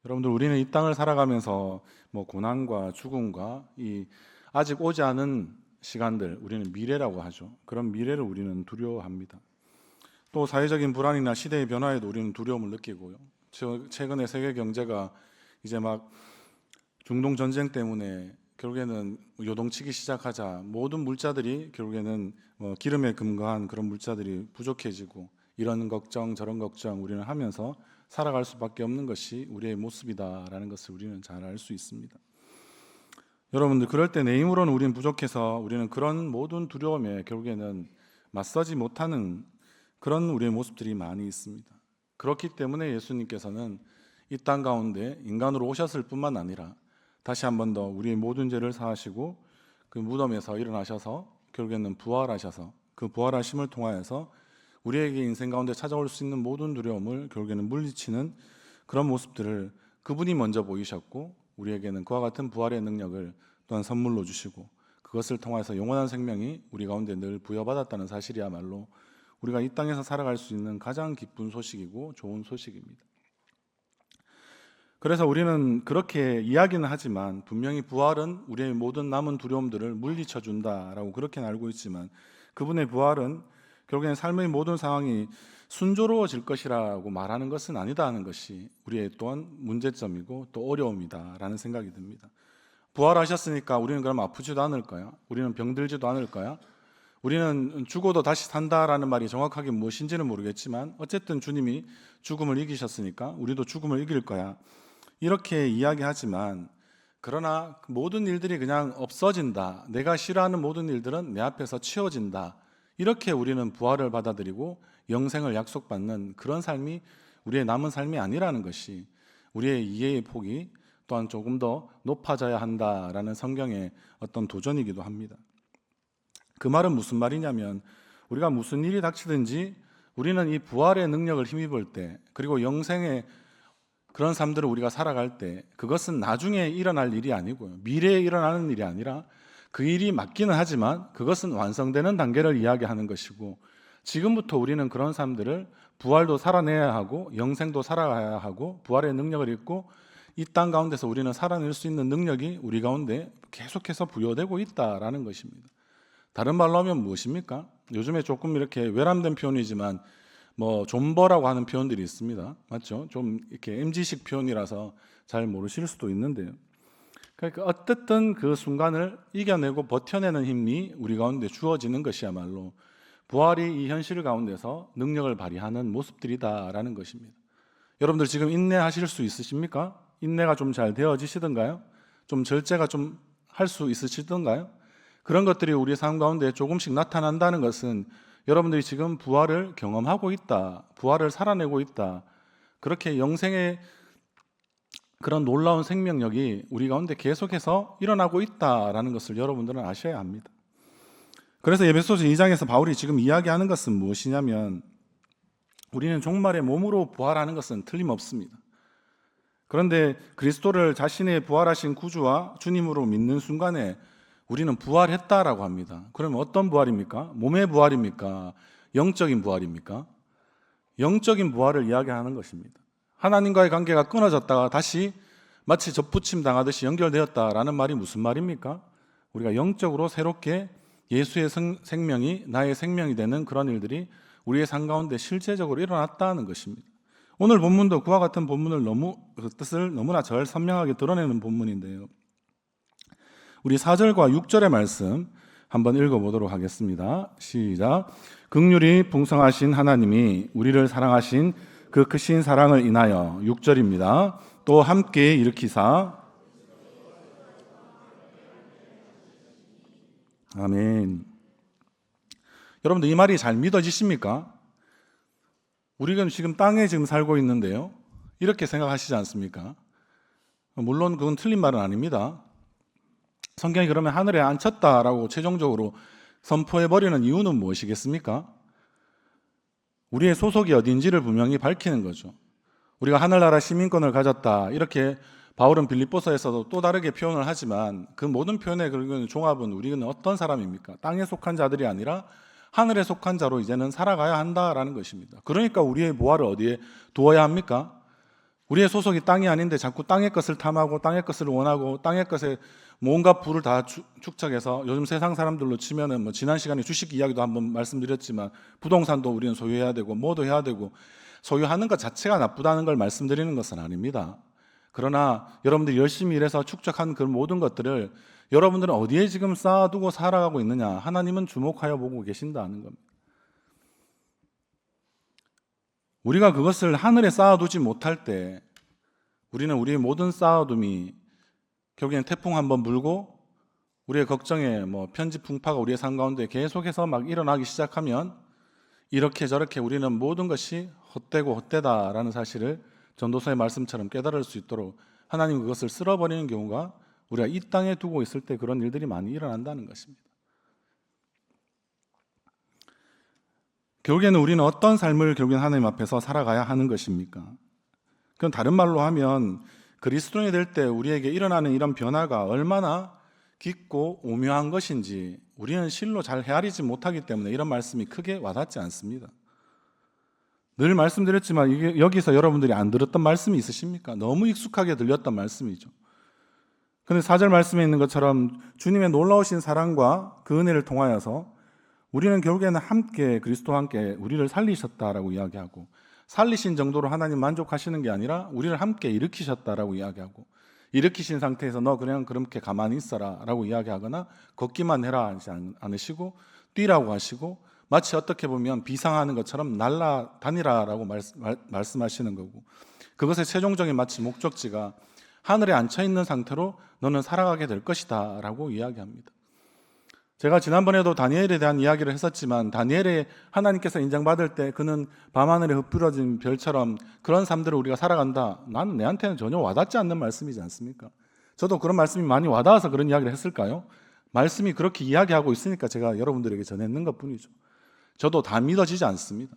여러분들, 우리는 이 땅을 살아가면서 고난과 죽음과 이 아직 오지 않은 시간들, 우리는 미래라고 하죠. 그런 미래를 우리는 두려워합니다. 또 사회적인 불안이나 시대의 변화에도 우리는 두려움을 느끼고요. 최근에 세계 경제가 이제 막 중동 전쟁 때문에 결국에는 요동치기 시작하자 모든 물자들이 결국에는 기름에 금과한 그런 물자들이 부족해지고, 이런 걱정 저런 걱정 우리는 하면서 살아갈 수밖에 없는 것이 우리의 모습이다라는 것을 우리는 잘 알 수 있습니다. 여러분들, 그럴 때 내 힘으로는 우리는 부족해서 우리는 그런 모든 두려움에 결국에는 맞서지 못하는 그런 우리의 모습들이 많이 있습니다. 그렇기 때문에 예수님께서는 이 땅 가운데 인간으로 오셨을 뿐만 아니라 다시 한 번 더 우리의 모든 죄를 사하시고 그 무덤에서 일어나셔서 결국에는 부활하셔서 그 부활하심을 통하여서 우리에게 인생 가운데 찾아올 수 있는 모든 두려움을 결국에는 물리치는 그런 모습들을 그분이 먼저 보이셨고, 우리에게는 그와 같은 부활의 능력을 또한 선물로 주시고, 그것을 통해서 영원한 생명이 우리 가운데 늘 부여받았다는 사실이야말로 우리가 이 땅에서 살아갈 수 있는 가장 기쁜 소식이고 좋은 소식입니다. 그래서 우리는 그렇게 이야기는 하지만 분명히 부활은 우리의 모든 남은 두려움들을 물리쳐 준다라고 그렇게 알고 있지만, 그분의 부활은 결국엔 삶의 모든 상황이 순조로워질 것이라고 말하는 것은 아니다는 것이 우리의 또한 문제점이고 또 어려움이다라는 생각이 듭니다. 부활하셨으니까 우리는 그럼 아프지도 않을까요? 우리는 병들지도 않을까요? 우리는 죽어도 다시 산다라는 말이 정확하게 무엇인지는 모르겠지만 어쨌든 주님이 죽음을 이기셨으니까 우리도 죽음을 이길 거야, 이렇게 이야기하지만, 그러나 모든 일들이 그냥 없어진다, 내가 싫어하는 모든 일들은 내 앞에서 치워진다, 이렇게 우리는 부활을 받아들이고 영생을 약속받는 그런 삶이 우리의 남은 삶이 아니라는 것이 우리의 이해의 폭이 또한 조금 더 높아져야 한다라는 성경의 어떤 도전이기도 합니다. 그 말은 무슨 말이냐면, 우리가 무슨 일이 닥치든지 우리는 이 부활의 능력을 힘입을 때, 그리고 영생의 그런 삶들을 우리가 살아갈 때, 그것은 나중에 일어날 일이 아니고요, 미래에 일어나는 일이 아니라 그 일이 맞기는 하지만 그것은 완성되는 단계를 이야기하는 것이고, 지금부터 우리는 그런 삶들을 부활도 살아내야 하고 영생도 살아가야 하고 부활의 능력을 입고 이 땅 가운데서 우리는 살아낼 수 있는 능력이 우리 가운데 계속해서 부여되고 있다라는 것입니다. 다른 말로 하면 무엇입니까? 요즘에 조금 이렇게 외람된 표현이지만 존버라고 하는 표현들이 있습니다. 맞죠? 좀 이렇게 MZ식 표현이라서 잘 모르실 수도 있는데요. 그러니까 어쨌든 그 순간을 이겨내고 버텨내는 힘이 우리 가운데 주어지는 것이야말로 부활이 이 현실 가운데서 능력을 발휘하는 모습들이다라는 것입니다. 여러분들 지금 인내하실 수 있으십니까? 인내가 좀 잘 되어지시던가요? 좀 절제가 좀 할 수 있으시던가요? 그런 것들이 우리 삶 가운데 조금씩 나타난다는 것은 여러분들이 지금 부활을 경험하고 있다, 부활을 살아내고 있다, 그렇게 영생의 그런 놀라운 생명력이 우리 가운데 계속해서 일어나고 있다라는 것을 여러분들은 아셔야 합니다. 그래서 에베소서 2장에서 바울이 지금 이야기하는 것은 무엇이냐면, 우리는 종말의 몸으로 부활하는 것은 틀림없습니다. 그런데 그리스도를 자신의 부활하신 구주와 주님으로 믿는 순간에 우리는 부활했다라고 합니다. 그러면 어떤 부활입니까? 몸의 부활입니까? 영적인 부활입니까? 영적인 부활을 이야기하는 것입니다. 하나님과의 관계가 끊어졌다가 다시 마치 접붙임 당하듯이 연결되었다라는 말이 무슨 말입니까? 우리가 영적으로 새롭게 예수의 생명이 나의 생명이 되는 그런 일들이 우리의 삶 가운데 실제적으로 일어났다는 것입니다. 오늘 본문도 그와 같은 본문을 그 뜻을 너무나 잘 선명하게 드러내는 본문인데요. 우리 4절과 6절의 말씀 한번 읽어보도록 하겠습니다. 시작. 긍휼이 풍성하신 하나님이 우리를 사랑하신 그 크신 사랑을 인하여, 6절입니다. 또 함께 일으키사. 아멘. 여러분들, 이 말이 잘 믿어지십니까? 우리는 지금 땅에 지금 살고 있는데요, 이렇게 생각하시지 않습니까? 물론 그건 틀린 말은 아닙니다. 성경이 그러면 하늘에 앉혔다라고 최종적으로 선포해버리는 이유는 무엇이겠습니까? 우리의 소속이 어딘지를 분명히 밝히는 거죠. 우리가 하늘나라 시민권을 가졌다, 이렇게 바울은 빌립보서에서도 또 다르게 표현을 하지만 그 모든 표현의 결국은 종합은 우리는 어떤 사람입니까? 땅에 속한 자들이 아니라 하늘에 속한 자로 이제는 살아가야 한다라는 것입니다. 그러니까 우리의 부활을 어디에 두어야 합니까? 우리의 소속이 땅이 아닌데 자꾸 땅의 것을 탐하고 땅의 것을 원하고 땅의 것에 뭔가 부를 다 축적해서, 요즘 세상 사람들로 치면은 뭐 지난 시간에 주식 이야기도 한번 말씀드렸지만 부동산도 우리는 소유해야 되고 뭐도 해야 되고, 소유하는 것 자체가 나쁘다는 걸 말씀드리는 것은 아닙니다. 그러나 여러분들이 열심히 일해서 축적한 그 모든 것들을 여러분들은 어디에 지금 쌓아두고 살아가고 있느냐, 하나님은 주목하여 보고 계신다는 겁니다. 우리가 그것을 하늘에 쌓아두지 못할 때 우리는 우리의 모든 쌓아둠이 결국에는 태풍 한번 불고 우리의 걱정에 편지 풍파가 우리의 삶 가운데 계속해서 막 일어나기 시작하면 이렇게 저렇게 우리는 모든 것이 헛되고 헛되다라는 사실을 전도서의 말씀처럼 깨달을 수 있도록 하나님 그것을 쓸어버리는 경우가 우리가 이 땅에 두고 있을 때 그런 일들이 많이 일어난다는 것입니다. 결국에는 우리는 어떤 삶을 결국에는 하나님 앞에서 살아가야 하는 것입니까? 그건 다른 말로 하면 그리스도인이 될 때 우리에게 일어나는 이런 변화가 얼마나 깊고 오묘한 것인지 우리는 실로 잘 헤아리지 못하기 때문에 이런 말씀이 크게 와닿지 않습니다. 늘 말씀드렸지만 이게 여기서 여러분들이 안 들었던 말씀이 있으십니까? 너무 익숙하게 들렸던 말씀이죠. 그런데 4절 말씀에 있는 것처럼 주님의 놀라우신 사랑과 그 은혜를 통하여서 우리는 결국에는 함께 그리스도와 함께 우리를 살리셨다라고 이야기하고, 살리신 정도로 하나님 만족하시는 게 아니라 우리를 함께 일으키셨다라고 이야기하고, 일으키신 상태에서 너 그냥 그렇게 가만히 있어라 라고 이야기하거나 걷기만 해라 하지 않으시고 뛰라고 하시고, 마치 어떻게 보면 비상하는 것처럼 날아다니라 라고 말씀하시는 거고, 그것의 최종적인 마치 목적지가 하늘에 앉혀있는 상태로 너는 살아가게 될 것이다 라고 이야기합니다. 제가 지난번에도 다니엘에 대한 이야기를 했었지만, 다니엘의 하나님께서 인정받을 때 그는 밤하늘에 흩뿌려진 별처럼 그런 삶들을 우리가 살아간다. 나는 내한테는 전혀 와닿지 않는 말씀이지 않습니까? 저도 그런 말씀이 많이 와닿아서 그런 이야기를 했을까요? 말씀이 그렇게 이야기하고 있으니까 제가 여러분들에게 전했는 것뿐이죠. 저도 다 믿어지지 않습니다.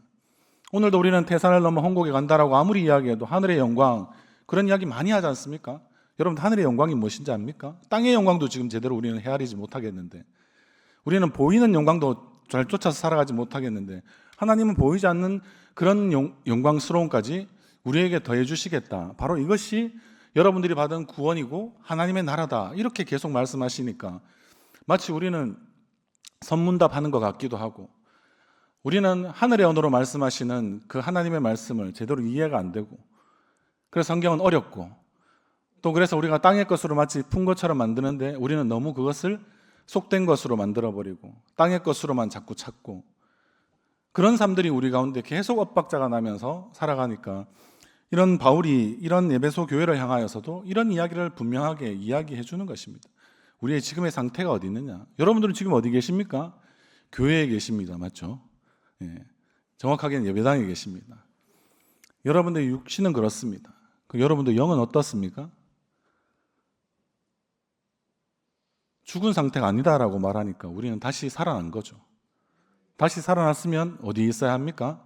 오늘도 우리는 태산을 넘어 홍곡에 간다라고 아무리 이야기해도 하늘의 영광, 그런 이야기 많이 하지 않습니까? 여러분, 하늘의 영광이 무엇인지 압니까? 땅의 영광도 지금 제대로 우리는 헤아리지 못하겠는데, 우리는 보이는 영광도 잘 쫓아서 살아가지 못하겠는데, 하나님은 보이지 않는 그런 영광스러움까지 우리에게 더해 주시겠다. 바로 이것이 여러분들이 받은 구원이고 하나님의 나라다. 이렇게 계속 말씀하시니까 마치 우리는 선문답하는 것 같기도 하고, 우리는 하늘의 언어로 말씀하시는 그 하나님의 말씀을 제대로 이해가 안 되고, 그래서 성경은 어렵고, 또 그래서 우리가 땅의 것으로 마치 푼 것처럼 만드는데 우리는 너무 그것을 속된 것으로 만들어버리고 땅의 것으로만 자꾸 찾고, 그런 삶들이 우리 가운데 계속 엇박자가 나면서 살아가니까 이런 바울이 이런 에베소 교회를 향하여서도 이런 이야기를 분명하게 이야기해 주는 것입니다. 우리의 지금의 상태가 어디 있느냐? 여러분들은 지금 어디 계십니까? 교회에 계십니다. 맞죠? 예. 정확하게는 예배당에 계십니다. 여러분들의 육신은 그렇습니다. 여러분들 영은 어떻습니까? 죽은 상태가 아니다라고 말하니까 우리는 다시 살아난 거죠. 다시 살아났으면 어디에 있어야 합니까?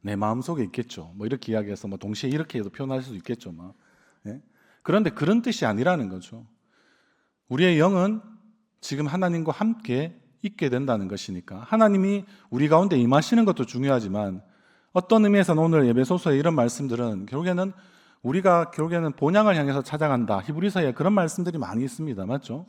내 마음속에 있겠죠. 이렇게 이야기해서 동시에 이렇게도 표현할 수도 있겠죠. 예? 그런데 그런 뜻이 아니라는 거죠. 우리의 영은 지금 하나님과 함께 있게 된다는 것이니까, 하나님이 우리 가운데 임하시는 것도 중요하지만, 어떤 의미에서는 오늘 에베소서의 이런 말씀들은 우리가 결국에는 본향을 향해서 찾아간다. 히브리서에 그런 말씀들이 많이 있습니다. 맞죠?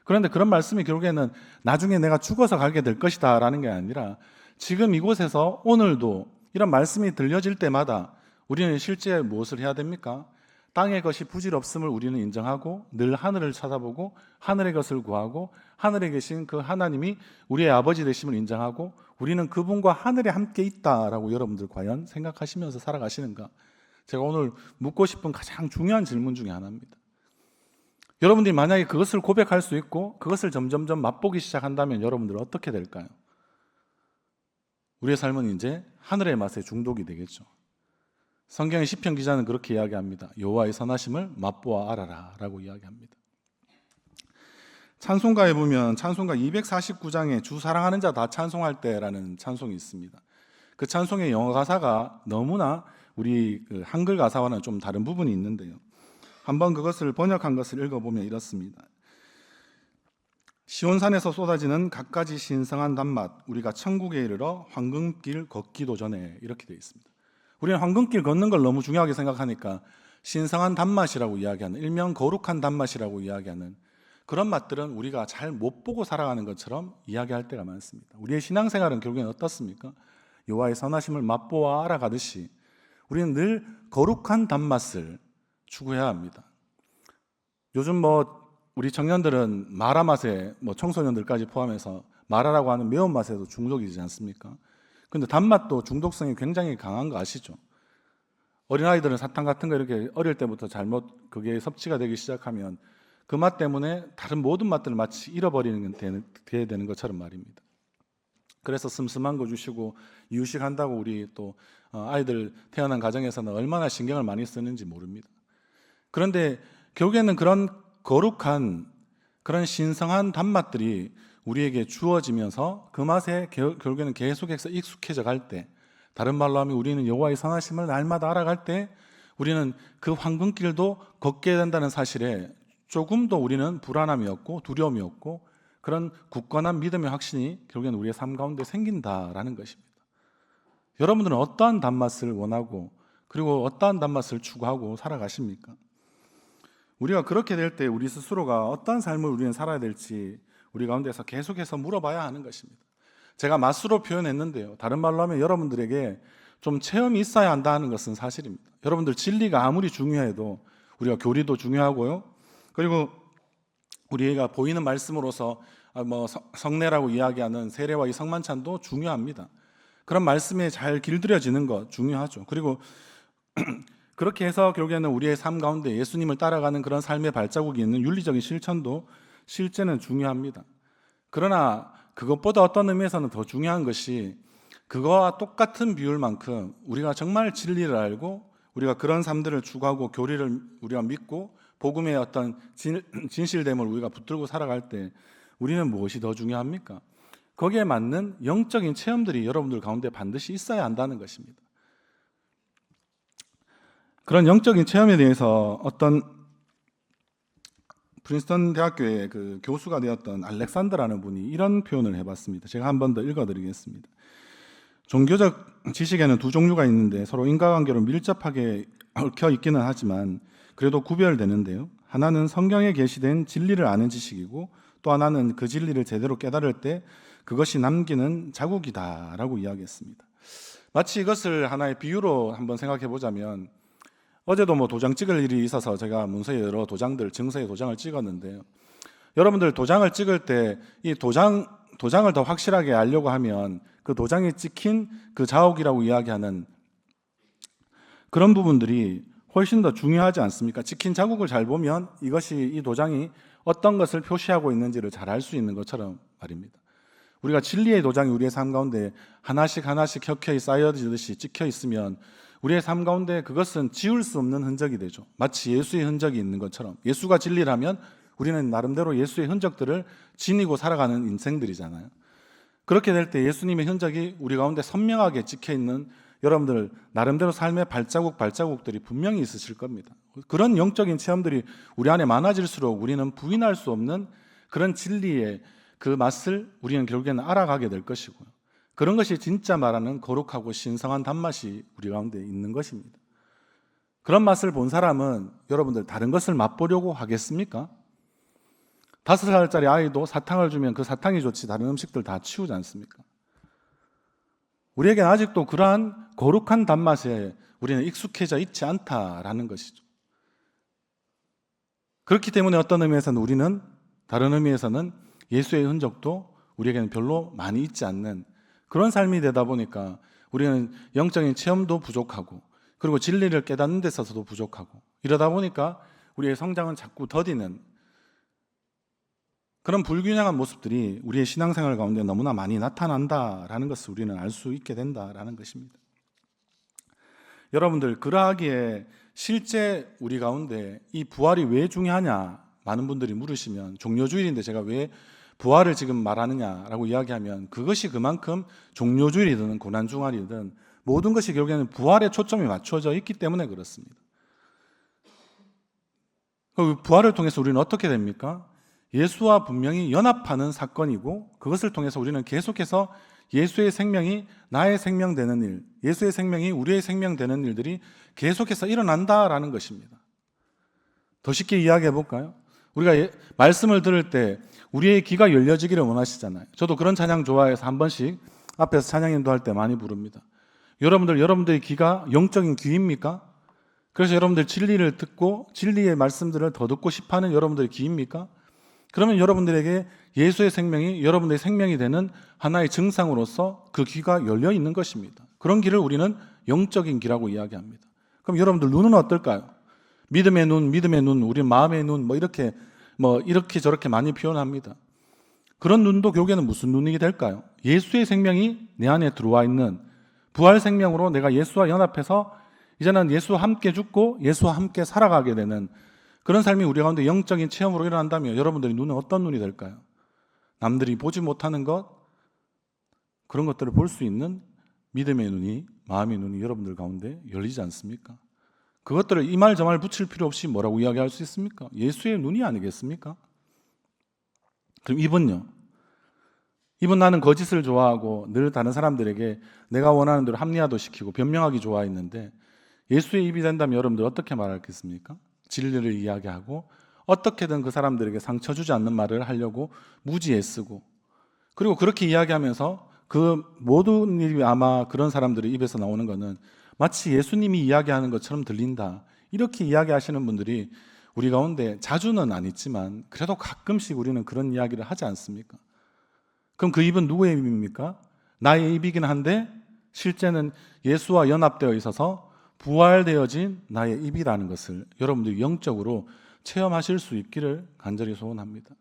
그런데 그런 말씀이 결국에는 나중에 내가 죽어서 가게 될 것이다 라는 게 아니라, 지금 이곳에서 오늘도 이런 말씀이 들려질 때마다 우리는 실제 무엇을 해야 됩니까? 땅의 것이 부질없음을 우리는 인정하고 늘 하늘을 찾아보고 하늘의 것을 구하고 하늘에 계신 그 하나님이 우리의 아버지 되심을 인정하고 우리는 그분과 하늘에 함께 있다라고 여러분들 과연 생각하시면서 살아가시는가? 제가 오늘 묻고 싶은 가장 중요한 질문 중에 하나입니다. 여러분들이 만약에 그것을 고백할 수 있고 그것을 점점점 맛보기 시작한다면 여러분들은 어떻게 될까요? 우리의 삶은 이제 하늘의 맛에 중독이 되겠죠. 성경의 시편 기자는 그렇게 이야기합니다. 여호와의 선하심을 맛보아 알아라 라고 이야기합니다. 찬송가에 보면 찬송가 249장에 주 사랑하는 자 다 찬송할 때라는 찬송이 있습니다. 그 찬송의 영어 가사가 너무나 우리 한글 가사와는 좀 다른 부분이 있는데요. 한번 그것을 번역한 것을 읽어보면 이렇습니다. 시온산에서 쏟아지는 갖가지 신성한 단맛, 우리가 천국에 이르러 황금길 걷기도 전에, 이렇게 되어 있습니다. 우리는 황금길 걷는 걸 너무 중요하게 생각하니까 신성한 단맛이라고 이야기하는, 일명 거룩한 단맛이라고 이야기하는 그런 맛들은 우리가 잘 못 보고 살아가는 것처럼 이야기할 때가 많습니다. 우리의 신앙생활은 결국엔 어떻습니까? 여호와의 선하심을 맛보아 알아가듯이 우리는 늘 거룩한 단맛을 추구해야 합니다. 요즘 우리 청년들은 마라 맛에 청소년들까지 포함해서 마라라고 하는 매운맛에도 중독이지 않습니까? 근데 단맛도 중독성이 굉장히 강한 거 아시죠? 어린아이들은 사탕 같은 거 이렇게 어릴 때부터 잘못 그게 섭취가 되기 시작하면 그 맛 때문에 다른 모든 맛들을 마치 잃어버리는 게 되는 것처럼 말입니다. 그래서 슴슴한 거 주시고 이유식 한다고 우리 또 아이들 태어난 가정에서는 얼마나 신경을 많이 쓰는지 모릅니다. 그런데 결국에는 그런 거룩한 그런 신성한 단맛들이 우리에게 주어지면서 그 맛에 결국에는 계속해서 익숙해져 갈 때, 다른 말로 하면 우리는 여호와의 선하심을 날마다 알아갈 때 우리는 그 황금길도 걷게 된다는 사실에 조금 더 우리는 불안함이 없고 두려움이 없고 그런 굳건한 믿음의 확신이 결국에는 우리의 삶 가운데 생긴다라는 것입니다. 여러분들은 어떠한 단맛을 원하고 그리고 어떠한 단맛을 추구하고 살아가십니까? 우리가 그렇게 될 때 우리 스스로가 어떠한 삶을 우리는 살아야 될지 우리 가운데서 계속해서 물어봐야 하는 것입니다. 제가 맛으로 표현했는데요, 다른 말로 하면 여러분들에게 좀 체험이 있어야 한다는 것은 사실입니다. 여러분들 진리가 아무리 중요해도 우리가 교리도 중요하고요, 그리고 우리가 보이는 말씀으로서 성례라고 이야기하는 세례와 이 성만찬도 중요합니다. 그런 말씀에 잘 길들여지는 것 중요하죠. 그리고 그렇게 해서 결국에는 우리의 삶 가운데 예수님을 따라가는 그런 삶의 발자국이 있는 윤리적인 실천도 실제는 중요합니다. 그러나 그것보다 어떤 의미에서는 더 중요한 것이 그거와 똑같은 비율만큼 우리가 정말 진리를 알고 우리가 그런 삶들을 추구하고 교리를 우리가 믿고 복음의 어떤 진실됨을 우리가 붙들고 살아갈 때 우리는 무엇이 더 중요합니까? 거기에 맞는 영적인 체험들이 여러분들 가운데 반드시 있어야 한다는 것입니다. 그런 영적인 체험에 대해서 어떤 프린스턴 대학교의 그 교수가 되었던 알렉산더라는 분이 이런 표현을 해봤습니다. 제가 한 번 더 읽어드리겠습니다. 종교적 지식에는 두 종류가 있는데 서로 인과관계로 밀접하게 얽혀 있기는 하지만 그래도 구별되는데요. 하나는 성경에 게시된 진리를 아는 지식이고 또 하나는 그 진리를 제대로 깨달을 때 그것이 남기는 자국이다라고 이야기했습니다. 마치 이것을 하나의 비유로 한번 생각해 보자면, 어제도 도장 찍을 일이 있어서 제가 문서에 여러 도장들, 증서에 도장을 찍었는데요. 여러분들 도장을 찍을 때 이 도장을 더 확실하게 알려고 하면 그 도장에 찍힌 그 자국이라고 이야기하는 그런 부분들이 훨씬 더 중요하지 않습니까? 찍힌 자국을 잘 보면 이것이 이 도장이 어떤 것을 표시하고 있는지를 잘 알 수 있는 것처럼 말입니다. 우리가 진리의 도장이 우리의 삶 가운데 하나씩 하나씩 켜켜이 쌓여지듯이 찍혀 있으면 우리의 삶 가운데 그것은 지울 수 없는 흔적이 되죠. 마치 예수의 흔적이 있는 것처럼. 예수가 진리라면 우리는 나름대로 예수의 흔적들을 지니고 살아가는 인생들이잖아요. 그렇게 될 때 예수님의 흔적이 우리 가운데 선명하게 찍혀 있는 여러분들 나름대로 삶의 발자국들이 분명히 있으실 겁니다. 그런 영적인 체험들이 우리 안에 많아질수록 우리는 부인할 수 없는 그런 진리의 그 맛을 우리는 결국에는 알아가게 될 것이고요. 그런 것이 진짜 말하는 거룩하고 신성한 단맛이 우리 가운데 있는 것입니다. 그런 맛을 본 사람은 여러분들 다른 것을 맛보려고 하겠습니까? 5살짜리 아이도 사탕을 주면 그 사탕이 좋지 다른 음식들 다 치우지 않습니까? 우리에게는 아직도 그러한 거룩한 단맛에 우리는 익숙해져 있지 않다라는 것이죠. 그렇기 때문에 어떤 의미에서는 우리는, 다른 의미에서는 예수의 흔적도 우리에게는 별로 많이 있지 않는 그런 삶이 되다 보니까 우리는 영적인 체험도 부족하고 그리고 진리를 깨닫는 데 있어서도 부족하고, 이러다 보니까 우리의 성장은 자꾸 더디는 그런 불균형한 모습들이 우리의 신앙생활 가운데 너무나 많이 나타난다라는 것을 우리는 알 수 있게 된다라는 것입니다. 여러분들, 그러하기에 실제 우리 가운데 이 부활이 왜 중요하냐 많은 분들이 물으시면, 종료주일인데 제가 왜 부활을 지금 말하느냐라고 이야기하면 그것이 그만큼 종료주일이든 고난주간이든 모든 것이 결국에는 부활에 초점이 맞춰져 있기 때문에 그렇습니다. 그 부활을 통해서 우리는 어떻게 됩니까? 예수와 분명히 연합하는 사건이고 그것을 통해서 우리는 계속해서 예수의 생명이 나의 생명 되는 일, 예수의 생명이 우리의 생명 되는 일들이 계속해서 일어난다라는 것입니다. 더 쉽게 이야기해 볼까요? 우리가 말씀을 들을 때 우리의 귀가 열려지기를 원하시잖아요. 저도 그런 찬양 좋아해서 한 번씩 앞에서 찬양 인도할 때 많이 부릅니다. 여러분들의 귀가 영적인 귀입니까? 그래서 여러분들 진리를 듣고 진리의 말씀들을 더 듣고 싶어하는 여러분들의 귀입니까? 그러면 여러분들에게 예수의 생명이 여러분들의 생명이 되는 하나의 증상으로서 그 귀가 열려 있는 것입니다. 그런 귀를 우리는 영적인 귀라고 이야기합니다. 그럼 여러분들 눈은 어떨까요? 믿음의 눈, 우리 마음의 눈, 이렇게 저렇게 많이 표현합니다. 그런 눈도 결국에는 무슨 눈이 될까요? 예수의 생명이 내 안에 들어와 있는 부활 생명으로 내가 예수와 연합해서 이제는 예수와 함께 죽고 예수와 함께 살아가게 되는 그런 삶이 우리 가운데 영적인 체험으로 일어난다면 여러분들의 눈은 어떤 눈이 될까요? 남들이 보지 못하는 것, 그런 것들을 볼 수 있는 믿음의 눈이, 마음의 눈이 여러분들 가운데 열리지 않습니까? 그것들을 이 말 저 말 붙일 필요 없이 뭐라고 이야기할 수 있습니까? 예수의 눈이 아니겠습니까? 그럼 이분요? 이분 나는 거짓을 좋아하고 늘 다른 사람들에게 내가 원하는 대로 합리화도 시키고 변명하기 좋아했는데 예수의 입이 된다면 여러분들 어떻게 말하겠습니까? 진리를 이야기하고 어떻게든 그 사람들에게 상처 주지 않는 말을 하려고 무지 애쓰고 그리고 그렇게 이야기하면서 그 모든 일이 아마 그런 사람들의 입에서 나오는 것은 마치 예수님이 이야기하는 것처럼 들린다. 이렇게 이야기하시는 분들이 우리 가운데 자주는 아니지만 그래도 가끔씩 우리는 그런 이야기를 하지 않습니까? 그럼 그 입은 누구의 입입니까? 나의 입이긴 한데 실제는 예수와 연합되어 있어서 부활되어진 나의 입이라는 것을 여러분들이 영적으로 체험하실 수 있기를 간절히 소원합니다.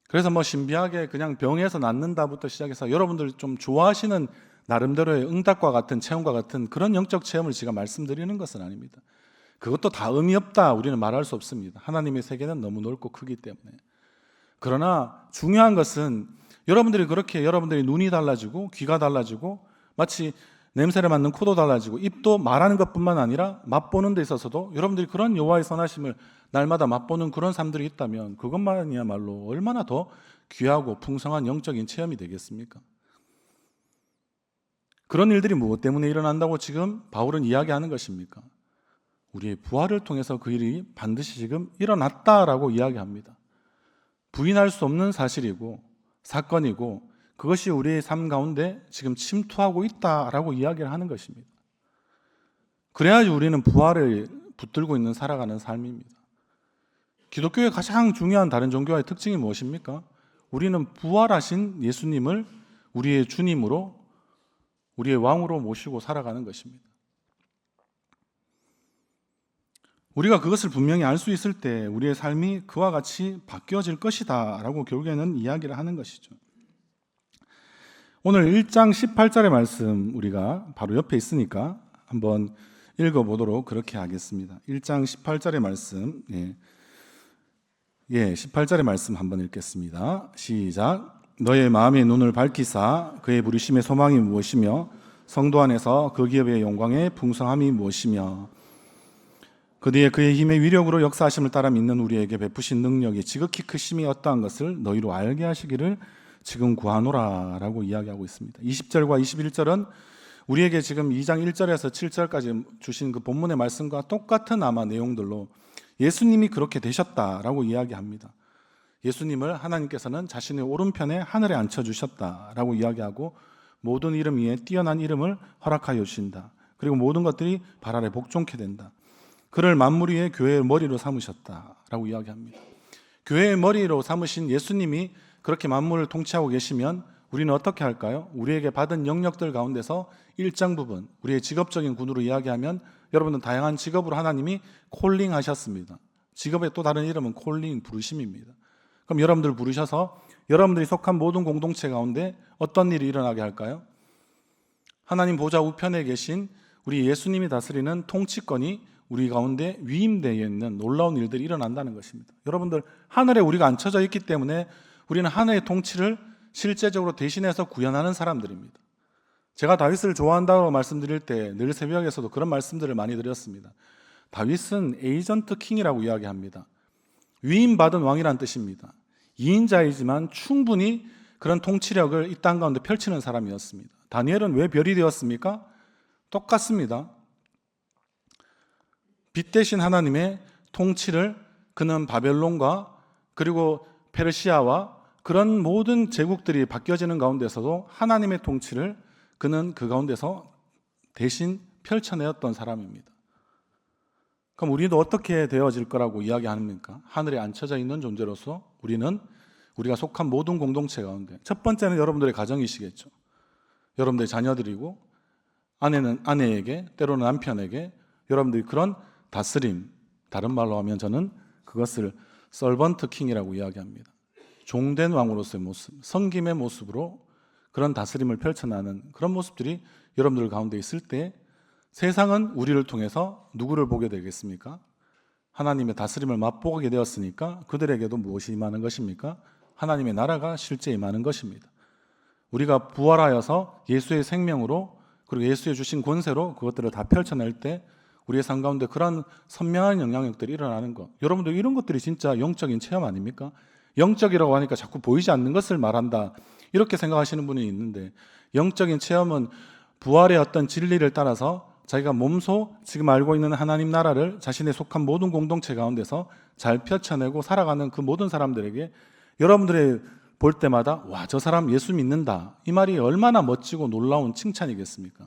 그래서 신비하게 그냥 병에서 낫는다부터 시작해서 여러분들 좀 좋아하시는 나름대로의 응답과 같은 체험과 같은 그런 영적 체험을 제가 말씀드리는 것은 아닙니다. 그것도 다 의미 없다 우리는 말할 수 없습니다. 하나님의 세계는 너무 넓고 크기 때문에. 그러나 중요한 것은 여러분들이 그렇게 여러분들의 눈이 달라지고 귀가 달라지고 마치 냄새를 맡는 코도 달라지고 입도 말하는 것뿐만 아니라 맛보는 데 있어서도 여러분들이 그런 여호와의 선하심을 날마다 맛보는 그런 삶들이 있다면 그것만이야말로 얼마나 더 귀하고 풍성한 영적인 체험이 되겠습니까? 그런 일들이 무엇 때문에 일어난다고 지금 바울은 이야기하는 것입니까? 우리의 부활을 통해서 그 일이 반드시 지금 일어났다라고 이야기합니다. 부인할 수 없는 사실이고 사건이고 그것이 우리의 삶 가운데 지금 침투하고 있다라고 이야기를 하는 것입니다. 그래야지 우리는 부활을 붙들고 있는 살아가는 삶입니다. 기독교의 가장 중요한 다른 종교와의 특징이 무엇입니까? 우리는 부활하신 예수님을 우리의 주님으로 우리의 왕으로 모시고 살아가는 것입니다. 우리가 그것을 분명히 알 수 있을 때 우리의 삶이 그와 같이 바뀌어질 것이다 라고 결국에는 이야기를 하는 것이죠. 오늘 1장 18절의 말씀 우리가 바로 옆에 있으니까 한번 읽어보도록 그렇게 하겠습니다. 1장 18절의 말씀 18절의 말씀 한번 읽겠습니다. 시작. 너의 마음의 눈을 밝히사 그의 부르심의 소망이 무엇이며 성도 안에서 그 기업의 영광의 풍성함이 무엇이며 그 뒤에 그의 힘의 위력으로 역사하심을 따라 믿는 우리에게 베푸신 능력이 지극히 크심이 어떠한 것을 너희로 알게 하시기를 지금 구하노라 라고 이야기하고 있습니다. 20절과 21절은 우리에게 지금 2장 1절에서 7절까지 주신 그 본문의 말씀과 똑같은 아마 내용들로 예수님이 그렇게 되셨다라고 이야기합니다. 예수님을 하나님께서는 자신의 오른편에 하늘에 앉혀주셨다라고 이야기하고 모든 이름 위에 뛰어난 이름을 허락하여 주신다. 그리고 모든 것들이 발 아래 복종케 된다. 그를 만물 위에 교회의 머리로 삼으셨다라고 이야기합니다. 교회의 머리로 삼으신 예수님이 그렇게 만물을 통치하고 계시면 우리는 어떻게 할까요? 우리에게 받은 영역들 가운데서 일정 부분, 우리의 직업적인 군으로 이야기하면 여러분은 다양한 직업으로 하나님이 콜링 하셨습니다. 직업의 또 다른 이름은 콜링, 부르심입니다. 그럼 여러분들 부르셔서 여러분들이 속한 모든 공동체 가운데 어떤 일이 일어나게 할까요? 하나님 보좌 우편에 계신 우리 예수님이 다스리는 통치권이 우리 가운데 위임되어 있는 놀라운 일들이 일어난다는 것입니다. 여러분들 하늘에 우리가 앉혀져 있기 때문에 우리는 하늘의 통치를 실제적으로 대신해서 구현하는 사람들입니다. 제가 다윗을 좋아한다고 말씀드릴 때 늘 새벽에서도 그런 말씀들을 많이 드렸습니다. 다윗은 에이전트 킹이라고 이야기합니다. 위임받은 왕이란 뜻입니다. 2인자이지만 충분히 그런 통치력을 이 땅 가운데 펼치는 사람이었습니다. 다니엘은 왜 별이 되었습니까? 똑같습니다. 빛 대신 하나님의 통치를 그는 바벨론과 그리고 페르시아와 그런 모든 제국들이 바뀌어지는 가운데서도 하나님의 통치를 그는 그 가운데서 대신 펼쳐내었던 사람입니다. 그럼 우리도 어떻게 되어질 거라고 이야기합니까? 하늘에 앉혀져 있는 존재로서 우리가 속한 모든 공동체 가운데 첫 번째는 여러분들의 가정이시겠죠. 여러분들의 자녀들이고 아내는 아내에게 때로는 남편에게 여러분들이 그런 다스림, 다른 말로 하면 저는 그것을 서번트 킹이라고 이야기합니다. 종된 왕으로서의 모습, 섬김의 모습으로 그런 다스림을 펼쳐나가는 그런 모습들이 여러분들 가운데 있을 때 세상은 우리를 통해서 누구를 보게 되겠습니까? 하나님의 다스림을 맛보게 되었으니까 그들에게도 무엇이 임하는 것입니까? 하나님의 나라가 실제 임하는 것입니다. 우리가 부활하여서 예수의 생명으로 그리고 예수의 주신 권세로 그것들을 다 펼쳐낼 때 우리의 삶 가운데 그런 선명한 영향력들이 일어나는 것. 여러분들 이런 것들이 진짜 영적인 체험 아닙니까? 영적이라고 하니까 자꾸 보이지 않는 것을 말한다. 이렇게 생각하시는 분이 있는데 영적인 체험은 부활의 어떤 진리를 따라서 자기가 몸소 지금 알고 있는 하나님 나라를 자신의 속한 모든 공동체 가운데서 잘 펼쳐내고 살아가는 그 모든 사람들에게 여러분들의 볼 때마다 와, 저 사람 예수 믿는다. 이 말이 얼마나 멋지고 놀라운 칭찬이겠습니까?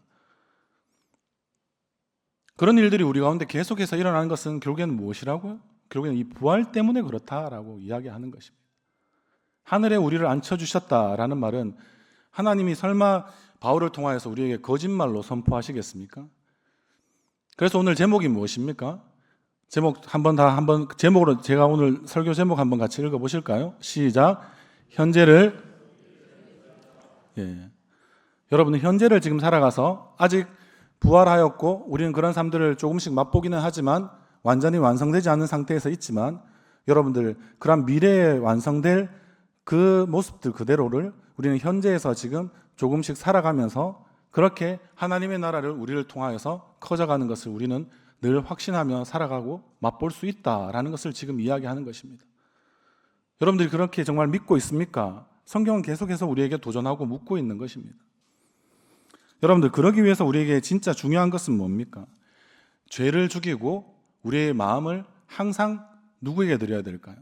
그런 일들이 우리 가운데 계속해서 일어나는 것은 결국에는 무엇이라고요? 결국에는 이 부활 때문에 그렇다라고 이야기하는 것입니다. 하늘에 우리를 앉혀주셨다라는 말은 하나님이 설마 바울을 통하여서 우리에게 거짓말로 선포하시겠습니까? 그래서 오늘 제목이 무엇입니까? 제목으로 제가 오늘 설교 제목 한번 같이 읽어보실까요? 시작. 여러분은 현재를 지금 살아가서 아직 부활하였고 우리는 그런 삶들을 조금씩 맛보기는 하지만 완전히 완성되지 않은 상태에서 있지만 여러분들 그런 미래에 완성될 그 모습들 그대로를 우리는 현재에서 지금 조금씩 살아가면서 그렇게 하나님의 나라를 우리를 통하여서 커져가는 것을 우리는 늘 확신하며 살아가고 맛볼 수 있다라는 것을 지금 이야기하는 것입니다. 여러분들이 그렇게 정말 믿고 있습니까? 성경은 계속해서 우리에게 도전하고 묻고 있는 것입니다. 여러분들 그러기 위해서 우리에게 진짜 중요한 것은 뭡니까? 죄를 죽이고 우리의 마음을 항상 누구에게 드려야 될까요?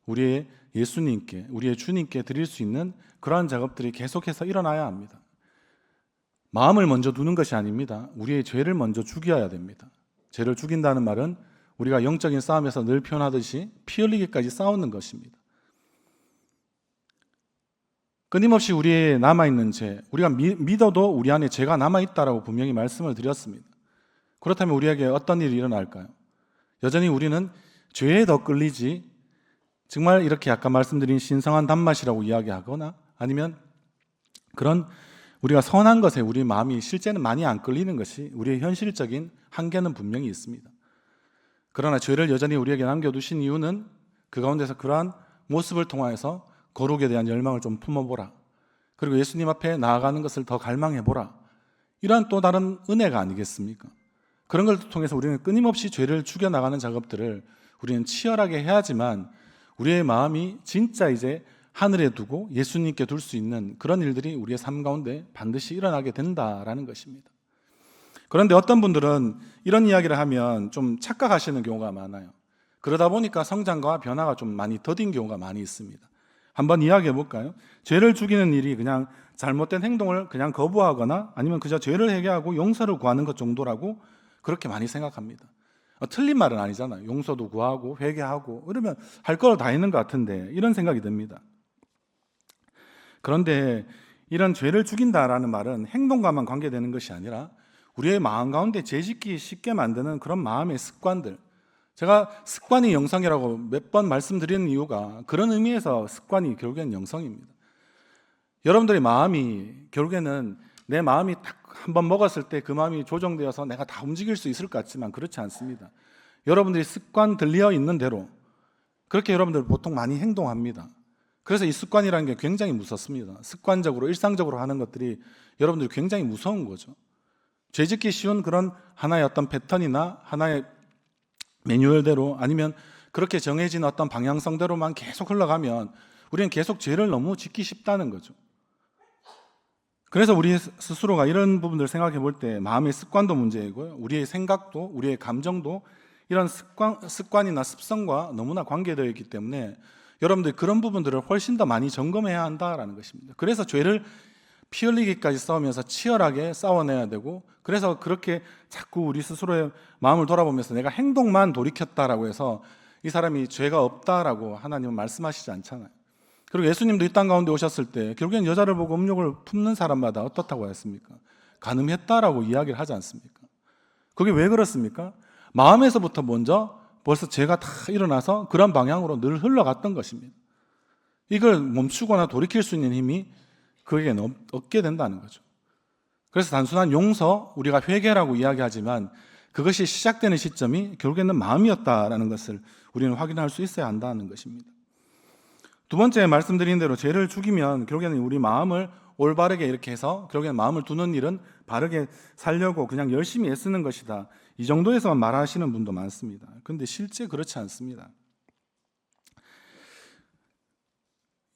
우리의 예수님께, 우리의 주님께 드릴 수 있는 그러한 작업들이 계속해서 일어나야 합니다. 마음을 먼저 두는 것이 아닙니다. 우리의 죄를 먼저 죽여야 됩니다. 죄를 죽인다는 말은 우리가 영적인 싸움에서 늘 표현하듯이 피 흘리기까지 싸우는 것입니다. 끊임없이 우리의 남아있는 죄, 우리가 믿어도 우리 안에 죄가 남아있다라고 분명히 말씀을 드렸습니다. 그렇다면 우리에게 어떤 일이 일어날까요? 여전히 우리는 죄에 더 끌리지 정말 이렇게 아까 말씀드린 신성한 단맛이라고 이야기하거나 아니면 그런 우리가 선한 것에 우리 마음이 실제는 많이 안 끌리는 것이 우리의 현실적인 한계는 분명히 있습니다. 그러나 죄를 여전히 우리에게 남겨두신 이유는 그 가운데서 그러한 모습을 통하여서 거룩에 대한 열망을 좀 품어보라. 그리고 예수님 앞에 나아가는 것을 더 갈망해보라. 이러한 또 다른 은혜가 아니겠습니까? 그런 걸 통해서 우리는 끊임없이 죄를 죽여나가는 작업들을 우리는 치열하게 해야지만 우리의 마음이 진짜 이제 하늘에 두고 예수님께 둘 수 있는 그런 일들이 우리의 삶 가운데 반드시 일어나게 된다라는 것입니다. 그런데 어떤 분들은 이런 이야기를 하면 좀 착각하시는 경우가 많아요. 그러다 보니까 성장과 변화가 좀 많이 더딘 경우가 많이 있습니다. 한번 이야기해 볼까요? 죄를 죽이는 일이 그냥 잘못된 행동을 그냥 거부하거나 아니면 그저 죄를 회개하고 용서를 구하는 것 정도라고 그렇게 많이 생각합니다. 틀린 말은 아니잖아요. 용서도 구하고 회개하고 이러면 할 걸 다 있는 것 같은데 이런 생각이 듭니다. 그런데 이런 죄를 죽인다라는 말은 행동과만 관계되는 것이 아니라 우리의 마음 가운데 죄짓기 쉽게 만드는 그런 마음의 습관들, 제가 습관이 영성이라고 몇 번 말씀드리는 이유가 그런 의미에서 습관이 결국엔 영성입니다. 여러분들의 마음이 결국에는 내 마음이 딱 한번 먹었을 때 그 마음이 조정되어서 내가 다 움직일 수 있을 것 같지만 그렇지 않습니다. 여러분들이 습관 들려 있는 대로 그렇게 여러분들 보통 많이 행동합니다. 그래서 이 습관이라는 게 굉장히 무섭습니다. 습관적으로 일상적으로 하는 것들이 여러분들이 굉장히 무서운 거죠. 죄짓기 쉬운 그런 하나의 어떤 패턴이나 하나의 매뉴얼대로 아니면 그렇게 정해진 어떤 방향성대로만 계속 흘러가면 우리는 계속 죄를 너무 짓기 쉽다는 거죠. 그래서 우리 스스로가 이런 부분들을 생각해 볼 때 마음의 습관도 문제이고요. 우리의 생각도, 우리의 감정도 이런 습관이나 습성과 너무나 관계되어 있기 때문에 여러분들 그런 부분들을 훨씬 더 많이 점검해야 한다라는 것입니다. 그래서 죄를 피 흘리기까지 싸우면서 치열하게 싸워내야 되고, 그래서 그렇게 자꾸 우리 스스로의 마음을 돌아보면서 내가 행동만 돌이켰다라고 해서 이 사람이 죄가 없다라고 하나님은 말씀하시지 않잖아요. 그리고 예수님도 이 땅 가운데 오셨을 때 결국엔 여자를 보고 음욕을 품는 사람마다 어떻다고 했습니까? 간음했다라고 이야기를 하지 않습니까? 그게 왜 그렇습니까? 마음에서부터 먼저 벌써 죄가 다 일어나서 그런 방향으로 늘 흘러갔던 것입니다. 이걸 멈추거나 돌이킬 수 있는 힘이 그에게는 없게 된다는 거죠. 그래서 단순한 용서, 우리가 회개라고 이야기하지만 그것이 시작되는 시점이 결국에는 마음이었다라는 것을 우리는 확인할 수 있어야 한다는 것입니다. 두 번째 말씀드린 대로 죄를 죽이면 결국에는 우리 마음을 올바르게 이렇게 해서 결국에는 마음을 두는 일은 바르게 살려고 그냥 열심히 애쓰는 것이다. 이 정도에서만 말하시는 분도 많습니다. 그런데 실제 그렇지 않습니다.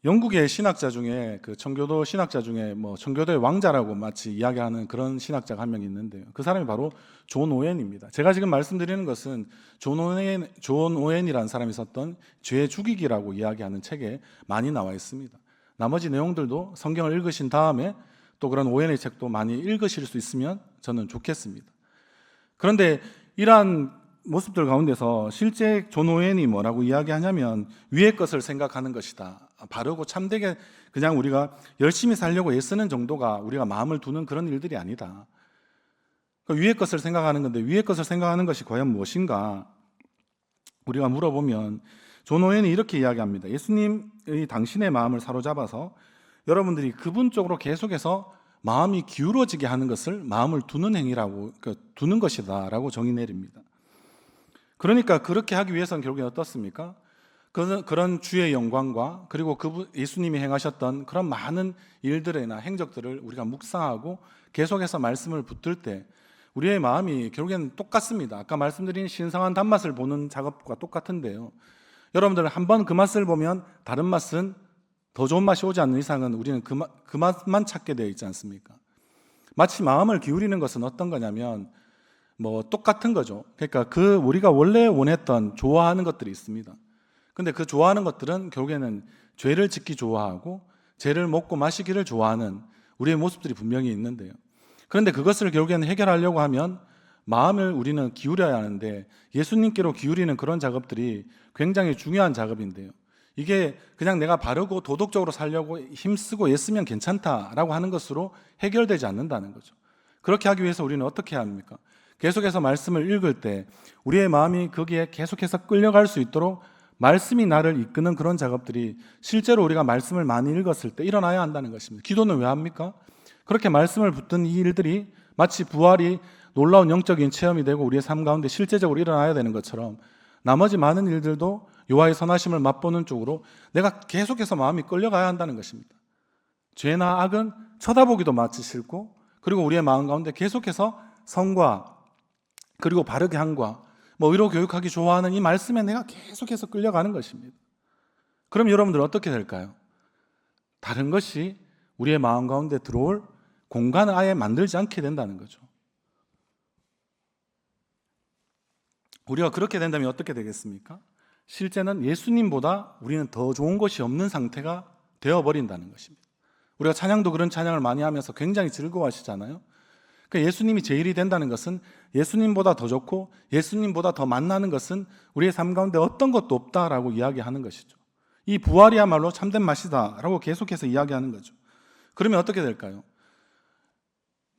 영국의 신학자 중에 그 청교도 신학자 중에 청교도의 왕자라고 마치 이야기하는 그런 신학자가 한 명 있는데요. 그 사람이 바로 존 오웬입니다. 제가 지금 말씀드리는 것은 존 오웬이라는 사람이 썼던 죄 죽이기라고 이야기하는 책에 많이 나와 있습니다. 나머지 내용들도 성경을 읽으신 다음에 또 그런 오웬의 책도 많이 읽으실 수 있으면 저는 좋겠습니다. 그런데 이러한 모습들 가운데서 실제 존 오웬이 뭐라고 이야기하냐면 위의 것을 생각하는 것이다. 바르고 참되게 그냥 우리가 열심히 살려고 애쓰는 정도가 우리가 마음을 두는 그런 일들이 아니다. 위의 것을 생각하는 건데 위의 것을 생각하는 것이 과연 무엇인가? 우리가 물어보면 존 오웬이 이렇게 이야기합니다. 예수님의 당신의 마음을 사로잡아서 여러분들이 그분 쪽으로 계속해서 마음이 기울어지게 하는 것을 마음을 두는 행위라고, 두는 것이다 라고 정의 내립니다. 그러니까 그렇게 하기 위해서는 결국에 어떻습니까? 그런 주의 영광과 그리고 예수님이 행하셨던 그런 많은 일들이나 행적들을 우리가 묵상하고 계속해서 말씀을 붙들 때 우리의 마음이 결국에는 똑같습니다. 아까 말씀드린 신성한 단맛을 보는 작업과 똑같은데요. 여러분들 한번 그 맛을 보면 다른 맛은 더 좋은 맛이 오지 않는 이상은 우리는 그 맛만 찾게 되어 있지 않습니까? 마치 마음을 기울이는 것은 어떤 거냐면 똑같은 거죠. 그러니까 우리가 원래 원했던 좋아하는 것들이 있습니다. 근데 그 좋아하는 것들은 결국에는 죄를 짓기 좋아하고 죄를 먹고 마시기를 좋아하는 우리의 모습들이 분명히 있는데요. 그런데 그것을 결국에는 해결하려고 하면 마음을 우리는 기울여야 하는데 예수님께로 기울이는 그런 작업들이 굉장히 중요한 작업인데요. 이게 그냥 내가 바르고 도덕적으로 살려고 힘쓰고 애쓰면 괜찮다라고 하는 것으로 해결되지 않는다는 거죠. 그렇게 하기 위해서 우리는 어떻게 해야 합니까? 계속해서 말씀을 읽을 때 우리의 마음이 거기에 계속해서 끌려갈 수 있도록 말씀이 나를 이끄는 그런 작업들이 실제로 우리가 말씀을 많이 읽었을 때 일어나야 한다는 것입니다. 기도는 왜 합니까? 그렇게 말씀을 붙든 이 일들이 마치 부활이 놀라운 영적인 체험이 되고 우리의 삶 가운데 실제적으로 일어나야 되는 것처럼 나머지 많은 일들도 여호와의 선하심을 맛보는 쪽으로 내가 계속해서 마음이 끌려가야 한다는 것입니다. 죄나 악은 쳐다보기도 마치 싫고 그리고 우리의 마음 가운데 계속해서 성과 그리고 바르게 함과 의로 교육하기 좋아하는 이 말씀에 내가 계속해서 끌려가는 것입니다. 그럼 여러분들 어떻게 될까요? 다른 것이 우리의 마음 가운데 들어올 공간을 아예 만들지 않게 된다는 거죠. 우리가 그렇게 된다면 어떻게 되겠습니까? 실제는 예수님보다 우리는 더 좋은 것이 없는 상태가 되어버린다는 것입니다. 우리가 찬양도 그런 찬양을 많이 하면서 굉장히 즐거워하시잖아요. 그러니까 예수님이 제일이 된다는 것은 예수님보다 더 좋고 예수님보다 더 만나는 것은 우리의 삶 가운데 어떤 것도 없다라고 이야기하는 것이죠. 이 부활이야말로 참된 맛이다라고 계속해서 이야기하는 거죠. 그러면 어떻게 될까요?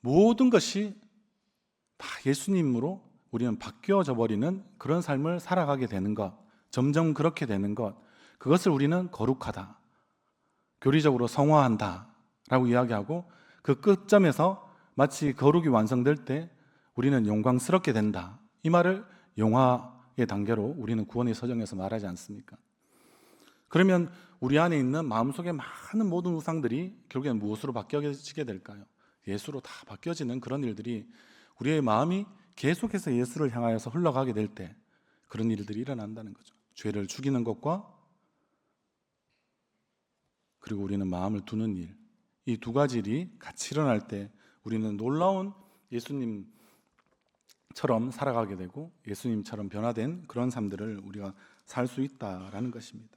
모든 것이 다 예수님으로 우리는 바뀌어져 버리는 그런 삶을 살아가게 되는 것, 점점 그렇게 되는 것, 그것을 우리는 거룩하다, 교리적으로 성화한다 라고 이야기하고 그 끝점에서 마치 거룩이 완성될 때 우리는 영광스럽게 된다. 이 말을 영화의 단계로 우리는 구원의 서정에서 말하지 않습니까? 그러면 우리 안에 있는 마음속에 많은 모든 우상들이 결국엔 무엇으로 바뀌어지게 될까요? 예수로 다 바뀌어지는 그런 일들이 우리의 마음이 계속해서 예수를 향하여서 흘러가게 될 때 그런 일들이 일어난다는 거죠. 죄를 죽이는 것과 그리고 우리는 마음을 두는 일, 이 두 가지 일이 같이 일어날 때 우리는 놀라운 예수님처럼 살아가게 되고 예수님처럼 변화된 그런 삶들을 우리가 살 수 있다라는 것입니다.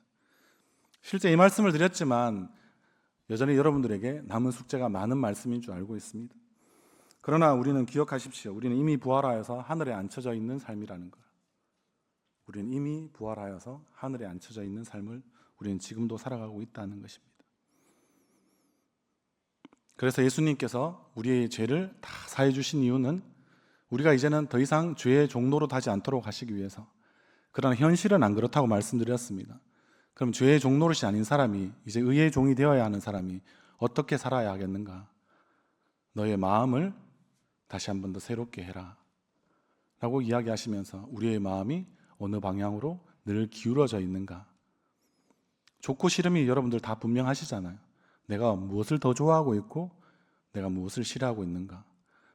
실제 이 말씀을 드렸지만 여전히 여러분들에게 남은 숙제가 많은 말씀인 줄 알고 있습니다. 그러나 우리는 기억하십시오. 우리는 이미 부활하여서 하늘에 앉혀져 있는 삶이라는 것. 우리는 이미 부활하여서 하늘에 앉혀져 있는 삶을 우리는 지금도 살아가고 있다는 것입니다. 그래서 예수님께서 우리의 죄를 다 사해 주신 이유는 우리가 이제는 더 이상 죄의 종로로 타지 않도록 하시기 위해서. 그러나 현실은 안 그렇다고 말씀드렸습니다. 그럼 죄의 종노릇이 아닌 사람이, 이제 의의 종이 되어야 하는 사람이 어떻게 살아야 하겠는가? 너의 마음을 다시 한 번 더 새롭게 해라 라고 이야기하시면서 우리의 마음이 어느 방향으로 늘 기울어져 있는가? 좋고 싫음이 여러분들 다 분명하시잖아요. 내가 무엇을 더 좋아하고 있고 내가 무엇을 싫어하고 있는가?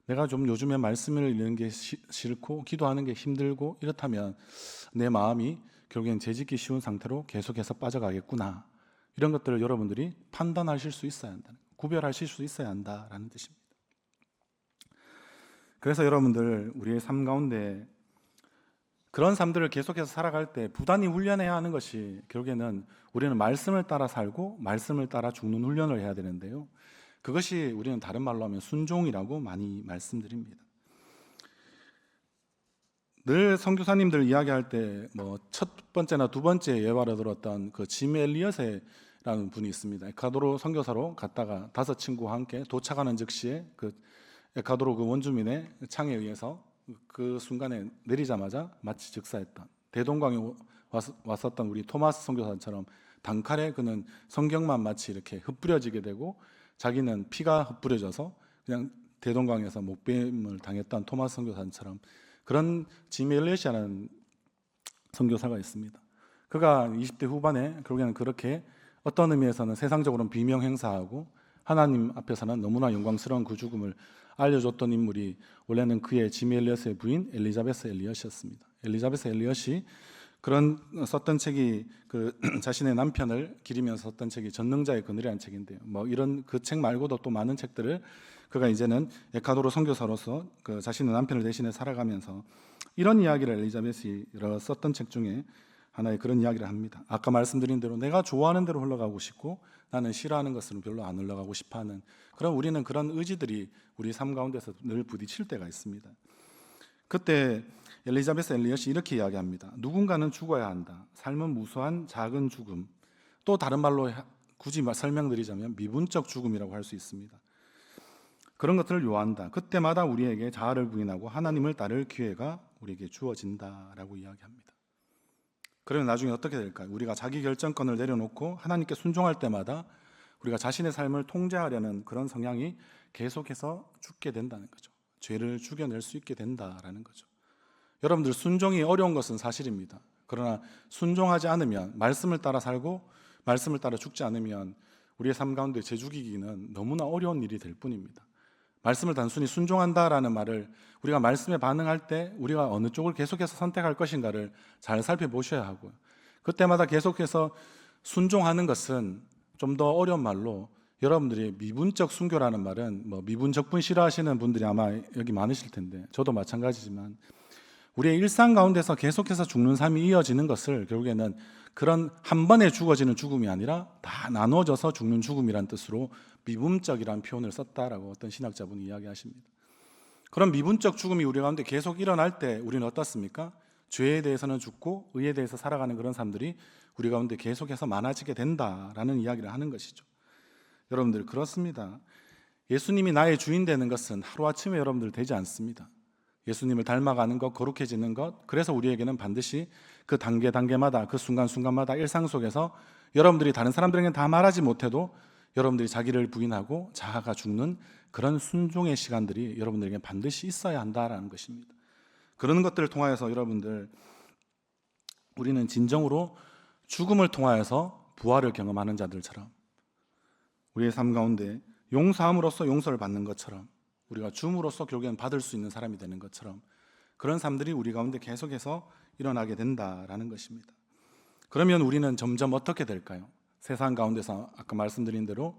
내가 좀 요즘에 말씀을 읽는 게 싫고 기도하는 게 힘들고 이렇다면 내 마음이 결국엔 죄짓기 쉬운 상태로 계속해서 빠져가겠구나. 이런 것들을 여러분들이 판단하실 수 있어야 한다. 구별하실 수 있어야 한다라는 뜻입니다. 그래서 여러분들 우리의 삶 가운데 그런 삶들을 계속해서 살아갈 때 부단히 훈련해야 하는 것이 결국에는 우리는 말씀을 따라 살고 말씀을 따라 죽는 훈련을 해야 되는데요. 그것이 우리는 다른 말로 하면 순종이라고 많이 말씀드립니다. 늘 선교사님들 이야기할 때 첫 번째나 두 번째 예화를 들었던 그 짐 엘리엇이라는 분이 있습니다. 에콰도르 선교사로 갔다가 5 친구와 함께 도착하는 즉시에 그 에콰도르 그 원주민의 창에 의해서 그 순간에 내리자마자 마치 즉사했던 대동강에 왔었던 우리 토마스 선교사처럼 단칼에 그는 성경만 마치 이렇게 흩뿌려지게 되고 자기는 피가 흩뿌려져서 그냥 대동강에서 목뱀을 당했던 토마스 선교사처럼 그런 짐 엘리엇이라는 선교사가 있습니다. 그가 20대 후반에 결국에는 그렇게 어떤 의미에서는 세상적으로는 비명 행사하고 하나님 앞에서는 너무나 영광스러운 그 죽음을 알려줬던 인물이 원래는 그의 짐 엘리엇의 부인 엘리자베스 엘리엇이었습니다. 엘리자베스 엘리엇이 그런 썼던 책이 그 자신의 남편을 기리면서 썼던 책이 전능자의 그늘이라는 책인데요. 이런 그 책 말고도 또 많은 책들을 그가 이제는 에콰도르 선교사로서 그 자신의 남편을 대신해 살아가면서 이런 이야기를 엘리자베스가 썼던 책 중에 하나의 그런 이야기를 합니다. 아까 말씀드린 대로 내가 좋아하는 대로 흘러가고 싶고 나는 싫어하는 것은 별로 안 흘러가고 싶어하는 그런 우리는 그런 의지들이 우리 삶 가운데서 늘 부딪힐 때가 있습니다. 그때 엘리자베스 엘리엇이 이렇게 이야기합니다. 누군가는 죽어야 한다. 삶은 무수한 작은 죽음. 또 다른 말로 굳이 설명드리자면 미분적 죽음이라고 할 수 있습니다. 그런 것들을 요한다. 그때마다 우리에게 자아를 부인하고 하나님을 따를 기회가 우리에게 주어진다라고 이야기합니다. 그러면 나중에 어떻게 될까요? 우리가 자기 결정권을 내려놓고 하나님께 순종할 때마다 우리가 자신의 삶을 통제하려는 그런 성향이 계속해서 죽게 된다는 거죠. 죄를 죽여낼 수 있게 된다라는 거죠. 여러분들 순종이 어려운 것은 사실입니다. 그러나 순종하지 않으면 말씀을 따라 살고 말씀을 따라 죽지 않으면 우리의 삶 가운데 죄 죽이기는 너무나 어려운 일이 될 뿐입니다. 말씀을 단순히 순종한다라는 말을 우리가 말씀에 반응할 때 우리가 어느 쪽을 계속해서 선택할 것인가를 잘 살펴보셔야 하고요. 그때마다 계속해서 순종하는 것은 좀 더 어려운 말로 여러분들이 미분적 순교라는 말은 미분적분 싫어하시는 분들이 아마 여기 많으실 텐데 저도 마찬가지지만 우리의 일상 가운데서 계속해서 죽는 삶이 이어지는 것을 결국에는 그런 한 번에 죽어지는 죽음이 아니라 다 나눠져서 죽는 죽음이란 뜻으로 미분적이라는 표현을 썼다라고 어떤 신학자분이 이야기하십니다. 그런 미분적 죽음이 우리 가운데 계속 일어날 때 우리는 어떻습니까? 죄에 대해서는 죽고 의에 대해서 살아가는 그런 삶들이 우리 가운데 계속해서 많아지게 된다라는 이야기를 하는 것이죠. 여러분들 그렇습니다. 예수님이 나의 주인 되는 것은 하루아침에 여러분들 되지 않습니다. 예수님을 닮아가는 것, 거룩해지는 것, 그래서 우리에게는 반드시 그 단계마다 그 순간순간마다 일상 속에서 여러분들이 다른 사람들에게는 다 말하지 못해도 여러분들이 자기를 부인하고 자아가 죽는 그런 순종의 시간들이 여러분들에게 반드시 있어야 한다라는 것입니다. 그런 것들을 통하여서 여러분들 우리는 진정으로 죽음을 통하여서 부활을 경험하는 자들처럼 우리의 삶 가운데 용서함으로써 용서를 받는 것처럼 우리가 줌으로써 결국엔 받을 수 있는 사람이 되는 것처럼 그런 삶들이 우리 가운데 계속해서 일어나게 된다라는 것입니다. 그러면 우리는 점점 어떻게 될까요? 세상 가운데서 아까 말씀드린 대로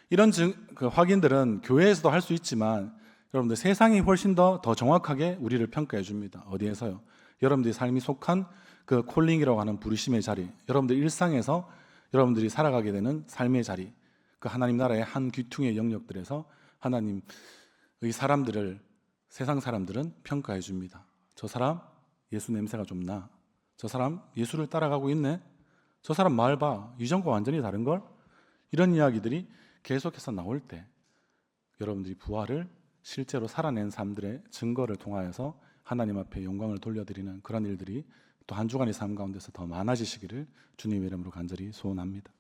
이런 그 확인들은 교회에서도 할 수 있지만 여러분들 세상이 훨씬 더 정확하게 우리를 평가해 줍니다. 어디에서요? 여러분들이 삶이 속한 그 콜링이라고 하는 부르심의 자리, 여러분들 일상에서 여러분들이 살아가게 되는 삶의 자리, 그 하나님 나라의 한 귀퉁이의 영역들에서 하나님의 사람들을 세상 사람들은 평가해 줍니다. 저 사람 예수 냄새가 좀 나. 저 사람 예수를 따라가고 있네. 저 사람 말 봐. 이전과 완전히 다른걸? 이런 이야기들이 계속해서 나올 때 여러분들이 부활을 실제로 살아낸 삶들의 증거를 통하여서 하나님 앞에 영광을 돌려드리는 그런 일들이 또 한 주간의 삶 가운데서 더 많아지시기를 주님의 이름으로 간절히 소원합니다.